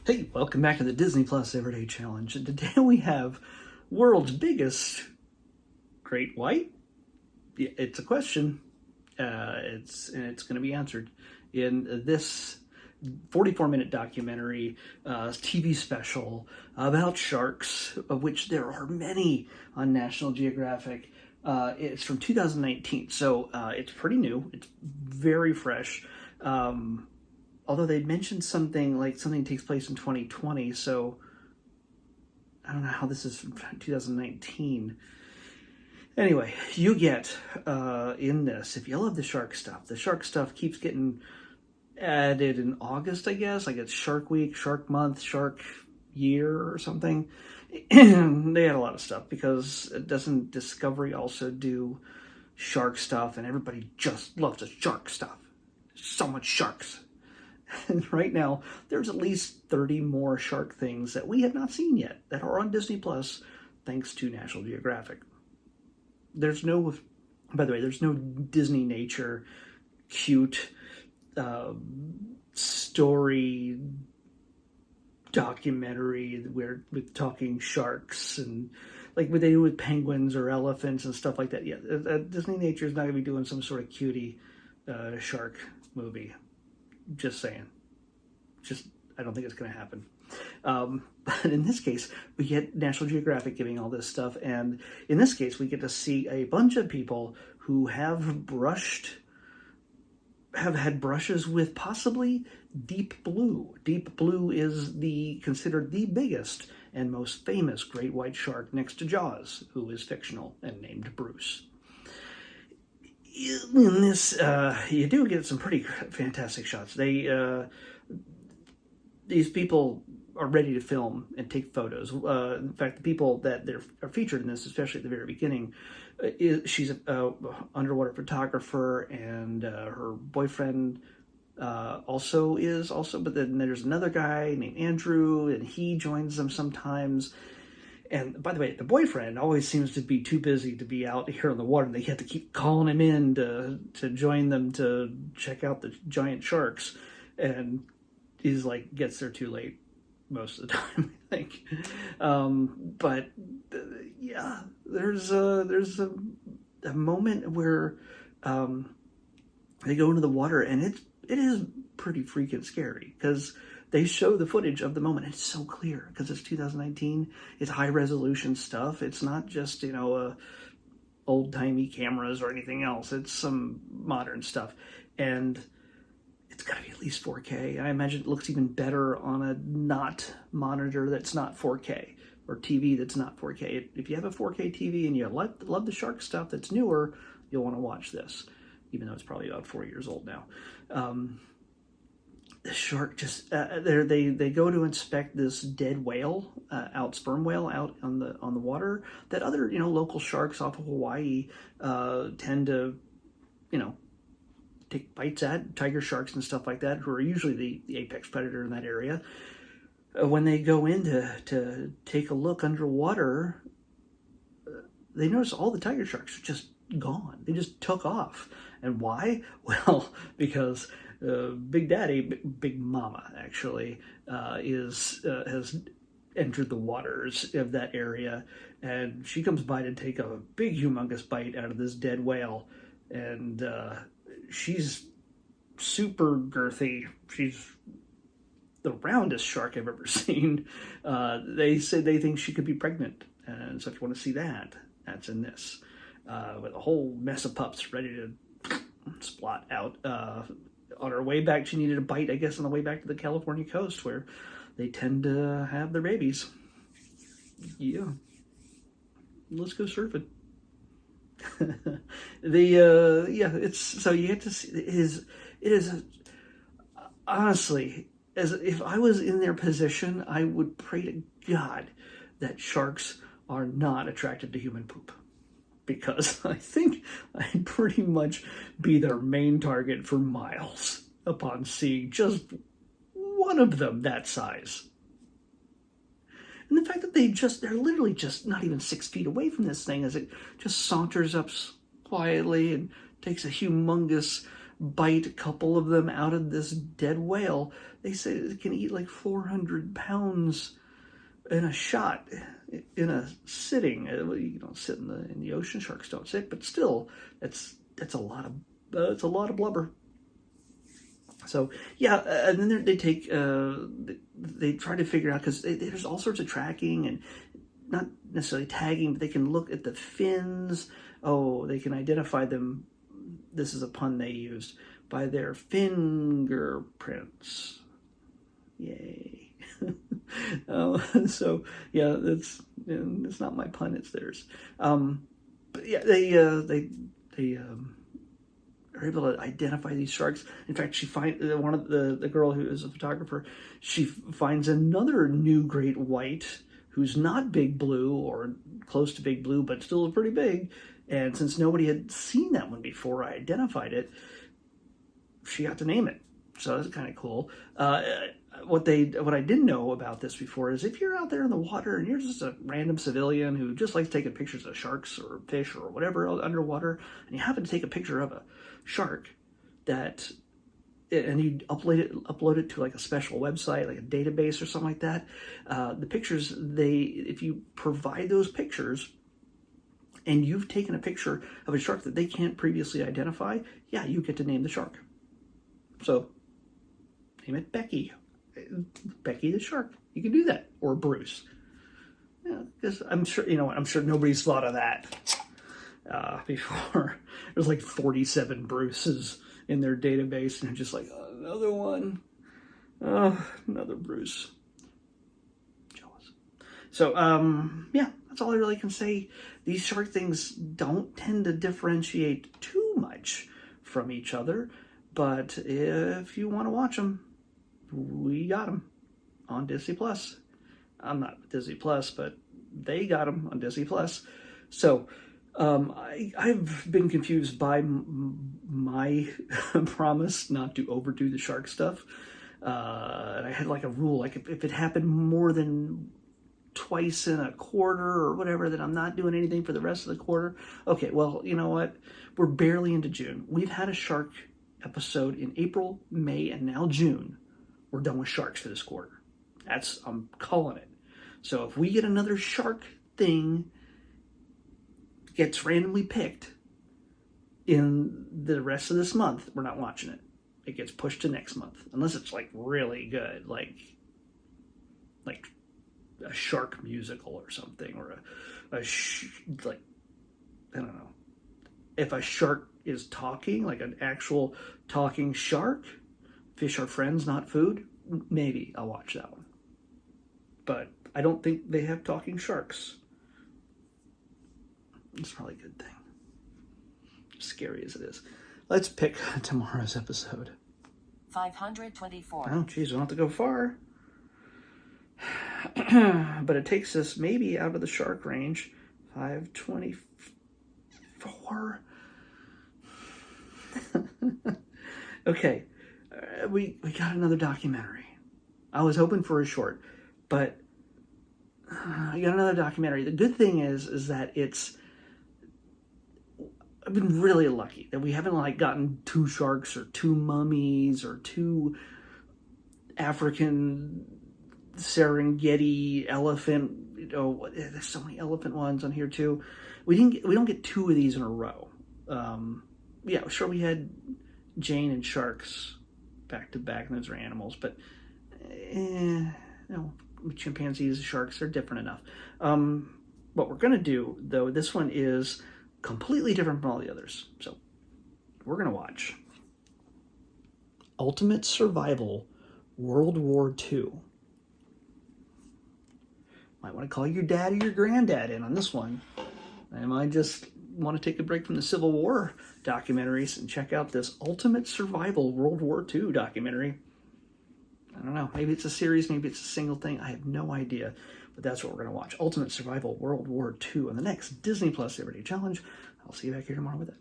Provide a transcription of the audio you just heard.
Hey, welcome back to the Disney Plus Everyday Challenge. And today we have world's biggest great white. It's a question. It's going to be answered in this 44-minute documentary TV special about sharks, of which there are many on National Geographic. It's from 2019, so it's pretty new. It's very fresh. Although they mentioned something takes place in 2020, so I don't know how this is from 2019. Anyway, you get in this, if you love the shark stuff keeps getting added in August, I guess. Like it's Shark Week, Shark Month, Shark Year or something. And they had a lot of stuff because doesn't Discovery also do shark stuff? And everybody just loves the shark stuff. So much sharks. And right now, there's at least 30 more shark things that we have not seen yet that are on Disney Plus, thanks to National Geographic. There's no, by the way, there's no Disney Nature cute story documentary where with talking sharks and like what they do with penguins or elephants and stuff like that. Yeah, Disney Nature is not going to be doing some sort of cutie shark movie. Just saying. I don't think it's going to happen. But in this case, we get National Geographic giving all this stuff. And in this case, we get to see a bunch of people who have had brushes with possibly deep blue. Deep blue is considered the biggest and most famous great white shark next to Jaws, who is fictional and named Bruce. In this, you do get some pretty fantastic shots. These people are ready to film and take photos. In fact, the people that are featured in this, especially at the very beginning, she's an underwater photographer, and her boyfriend also is. But then there's another guy named Andrew, and he joins them sometimes. And by the way, the boyfriend always seems to be too busy to be out here on the water. They have to keep calling him in to join them to check out the giant sharks. And he's like, gets there too late most of the time, I think. Yeah, there's a moment where they go into the water, and it is pretty freaking scary because they show the footage of the moment. It's so clear because it's 2019. It's high resolution stuff. It's not just, old timey cameras or anything else. It's some modern stuff. And it's got to be at least 4K. I imagine it looks even better on a not monitor that's not 4K or TV that's not 4K. If you have a 4K TV and you love the shark stuff that's newer, you'll want to watch this, even though it's probably about 4 years old now. The shark just they go to inspect this dead whale, sperm whale out on the water that other local sharks off of Hawaii tend to take bites at, tiger sharks and stuff like that, who are usually the apex predator in that area. When they go in to take a look underwater, they notice all the tiger sharks are just gone. They just took off. And why? Well, because Big Mama actually has entered the waters of that area, and she comes by to take a big, humongous bite out of this dead whale, and she's super girthy. She's the roundest shark I've ever seen. They say they think she could be pregnant, and so if you want to see that, that's in this, with a whole mess of pups ready to splot out. On her way back, she needed a bite, I guess, on the way back to the California coast, where they tend to have their babies. Yeah. Let's go surfing. It's so you get to see it is honestly, as if I was in their position, I would pray to God that sharks are not attracted to human poop, because I think I'd pretty much be their main target for miles upon seeing just one of them that size. And the fact that they're literally just not even 6 feet away from this thing as it just saunters up quietly and takes a humongous bite a couple of them out of this dead whale. They say it can eat like 400 pounds in a shot, in a sitting. You don't sit in the ocean. Sharks don't sit, but still, that's a lot of blubber. So yeah, and then they take they try to figure out, because there's all sorts of tracking and not necessarily tagging, but they can look at the fins. Oh, they can identify them. This is a pun they used, by their fingerprints. Yay. So yeah, it's not my pun, it's theirs. But yeah, they are able to identify these sharks. In fact, she one of the girl who is a photographer, she finds another new great white who's not big blue or close to big blue, but still pretty big. And since nobody had seen that one before, I identified it. She got to name it, so that's kind of cool. What I didn't know about this before is, if you're out there in the water and you're just a random civilian who just likes taking pictures of sharks or fish or whatever underwater, and you happen to take a picture of a shark and you upload it to like a special website, like a database or something like that, the pictures, if you provide those pictures and you've taken a picture of a shark that they can't previously identify, yeah, you get to name the shark. So name it Becky the shark. You can do that. Or Bruce. Yeah, because I'm sure, I'm sure nobody's thought of that before. There's like 47 Bruces in their database, and they're just like, another one. Another Bruce. Jealous. So, yeah, that's all I really can say. These shark things don't tend to differentiate too much from each other, but if you want to watch them, we got them on Disney Plus. I'm not Disney Plus, but they got them on Disney Plus. So I've been confused by my promise not to overdo the shark stuff. I had like a rule, like if it happened more than twice in a quarter or whatever, then I'm not doing anything for the rest of the quarter. Okay, well, you know what? We're barely into June. We've had a shark episode in April, May, and now June. We're done with sharks for this quarter. I'm calling it. So if we get another shark thing gets randomly picked in the rest of this month, we're not watching it. It gets pushed to next month, unless it's like really good, like a shark musical or something, or like, I don't know. If a shark is talking, like an actual talking shark, fish are friends, not food, maybe I'll watch that one. But I don't think they have talking sharks. It's probably a good thing. Scary as it is. Let's pick tomorrow's episode. 524. Oh, geez, we don't have to go far. But it takes us maybe out of the shark range. 524. Okay. We got another documentary. I was hoping for a short, but I got another documentary. The good thing is that I've been really lucky that we haven't like gotten 2 sharks or 2 mummies or 2 African Serengeti elephant. There's so many elephant ones on here too. We don't get 2 of these in a row. Yeah, sure, we had Jane and sharks back to back, and those are animals, but chimpanzees, sharks, they're different enough. What we're going to do, though, this one is completely different from all the others. So we're going to watch Ultimate Survival World War II. Might want to call your dad or your granddad in on this one. I might just want to take a break from the Civil War documentaries and check out this Ultimate Survival World War II documentary. I don't know. Maybe it's a series. Maybe it's a single thing. I have no idea. But that's what we're going to watch. Ultimate Survival World War II on the next Disney Plus Everyday Challenge. I'll see you back here tomorrow with it.